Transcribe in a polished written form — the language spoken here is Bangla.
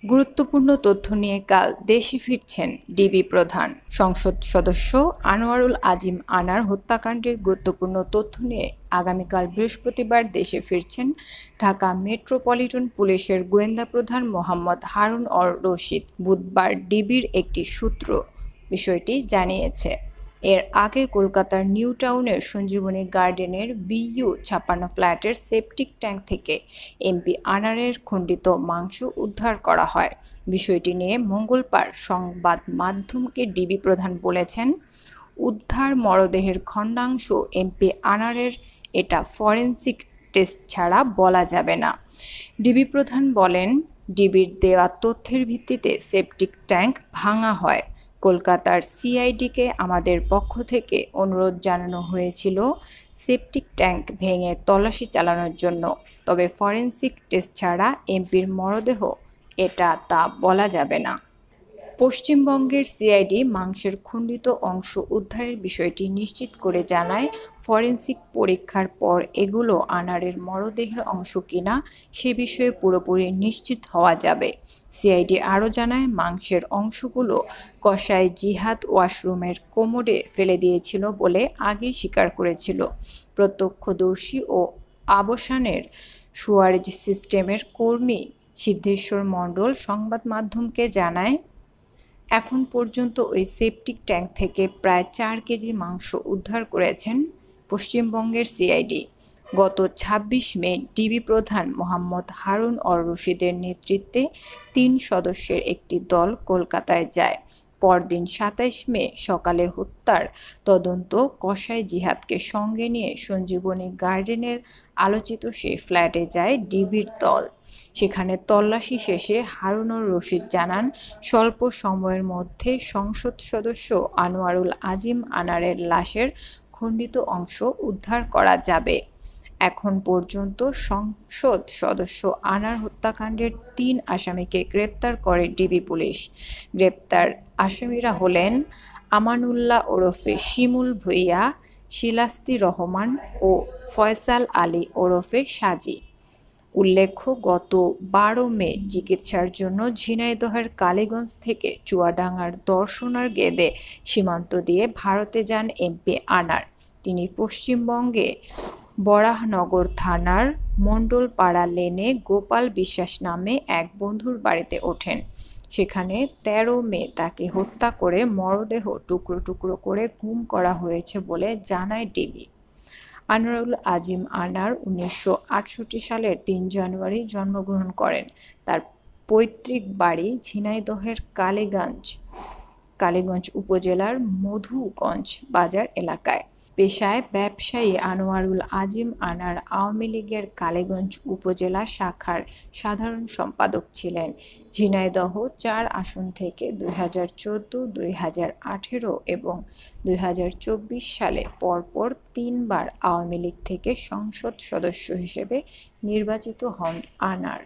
গুরুত্বপূর্ণ তথ্য নিয়ে কাল দেশে ফিরছেন ডিবি প্রধান। সংসদ সদস্য আনোয়ারুল আজিম আনার হত্যাকাণ্ডের গুরুত্বপূর্ণ তথ্য নিয়ে আগামীকাল বৃহস্পতিবার দেশে ফিরছেন ঢাকা মেট্রোপলিটন পুলিশের গোয়েন্দা প্রধান মোহাম্মদ হারুন অর রশিদ। বুধবার ডিবির একটি সূত্র বিষয়টি জানিয়েছে। এর আগে কলকাতার নিউ টাউনের সঞ্জীবনী গার্ডেনের BU-56 ফ্ল্যাটের সেপটিক ট্যাঙ্ক থেকে এমপি আনারের খণ্ডিত মাংস উদ্ধার করা হয়। বিষয়টি নিয়ে মঙ্গলবার সংবাদ মাধ্যমকে ডিবি প্রধান বলেছেন, উদ্ধার মরদেহের খণ্ডাংশ এমপি আনারের, এটা ফরেনসিক টেস্ট ছাড়া বলা যাবে না। ডিবি প্রধান বলেন, ডিবির দেওয়া তথ্যের ভিত্তিতে সেপটিক ট্যাঙ্ক ভাঙা হয়। কলকাতার সিআইডিকে আমাদের পক্ষ থেকে অনুরোধ জানানো হয়েছিল সেপটিক ট্যাঙ্ক ভেঙে তল্লাশি চালানোর জন্য, তবে ফরেনসিক টেস্ট ছাড়া এমপির মরদেহ এটা তা বলা যাবে না। পশ্চিমবঙ্গের সিআইডি মাংসের খণ্ডিত অংশ উদ্ধারের বিষয়টি নিশ্চিত করে জানায়, ফরেনসিক পরীক্ষার পর এগুলো আনারের মরদেহের অংশ কিনা সে বিষয়ে পুরোপুরি নিশ্চিত হওয়া যাবে। সিআইডি আরও জানায়, মাংসের অংশগুলো কসাই জিহাদ ওয়াশরুমের কোমোডে ফেলে দিয়েছিল বলে আগেই স্বীকার করেছিল। প্রত্যক্ষদর্শী ও আবসানের সুয়ারেজ সিস্টেমের কর্মী সিদ্ধেশ্বর মণ্ডল সংবাদ মাধ্যমকে জানায়, এখন পর্যন্ত ওই সেপটিক ট্যাঙ্ক থেকে প্রায় 4 কেজি মাংস উদ্ধার করেছেন পশ্চিমবঙ্গের সিআইডি। গত 26 মে ডিবি প্রধান মোহাম্মদ হারুন অর রশিদের নেতৃত্বে 3 সদস্যের একটি দল কলকাতায় যায়। পরদিন 27 মে সকালে হত্যার তদন্ত কসাই জিহাদকে সঙ্গে নিয়ে সঞ্জীবনী গার্ডেনের আলোচিত সেই ফ্ল্যাটে যায় ডিবির দল। সেখানে তল্লাশি শেষে হারুন অর রশিদ জানান, স্বল্প সময়ের মধ্যে সংসদ সদস্য আনোয়ারুল আজিম আনারের লাশের খণ্ডিত অংশ উদ্ধার করা যাবে। এখন পর্যন্ত সংসদ সদস্য আনার হত্যাকাণ্ডের 3 আসামিকে গ্রেপ্তার করে ডিবি পুলিশ। গ্রেপ্তার আসামিরা হলেন আমানুল্লাহ ওরফে শিমুল ভূঁইয়া, শিলাস্তি রহমান ও ফয়সাল আলী ওরফে সাজি। উল্লেখ্য, গত 12 মে চিকিৎসার জন্য ঝিনাইদহের কালীগঞ্জ থেকে চুয়াডাঙ্গার দর্শনার গেদে সীমান্ত দিয়ে ভারতে যান এমপি আনার। তিনি পশ্চিমবঙ্গে বরাহনগর থানার মণ্ডলপাড়া লেনে গোপাল বিশ্বাস নামে এক বন্ধুর বাড়িতে ওঠেন। সেখানে 13 মে তাকে হত্যা করে মরদেহ টুকরো টুকরো করে গুম করা হয়েছে বলে জানায় ডিবি। আনোয়ারুল আজিম আনার 1968 সালের 3 জানুয়ারি জন্মগ্রহণ করেন। তার পৈতৃক বাড়ি ঝিনাইদহের কালীগঞ্জ উপজেলার মধুগঞ্জ বাজার এলাকায়। পেশায় ব্যবসায়ী আনোয়ারুল আজিম আনার আওয়ামী লীগের কালীগঞ্জ উপজেলা শাখার সাধারণ সম্পাদক ছিলেন। ঝিনাইদহ 4 আসন থেকে 2014, 2018 এবং 2024 সালে পরপর 3 বার আওয়ামী লীগ থেকে সংসদ সদস্য হিসেবে নির্বাচিত হন আনার।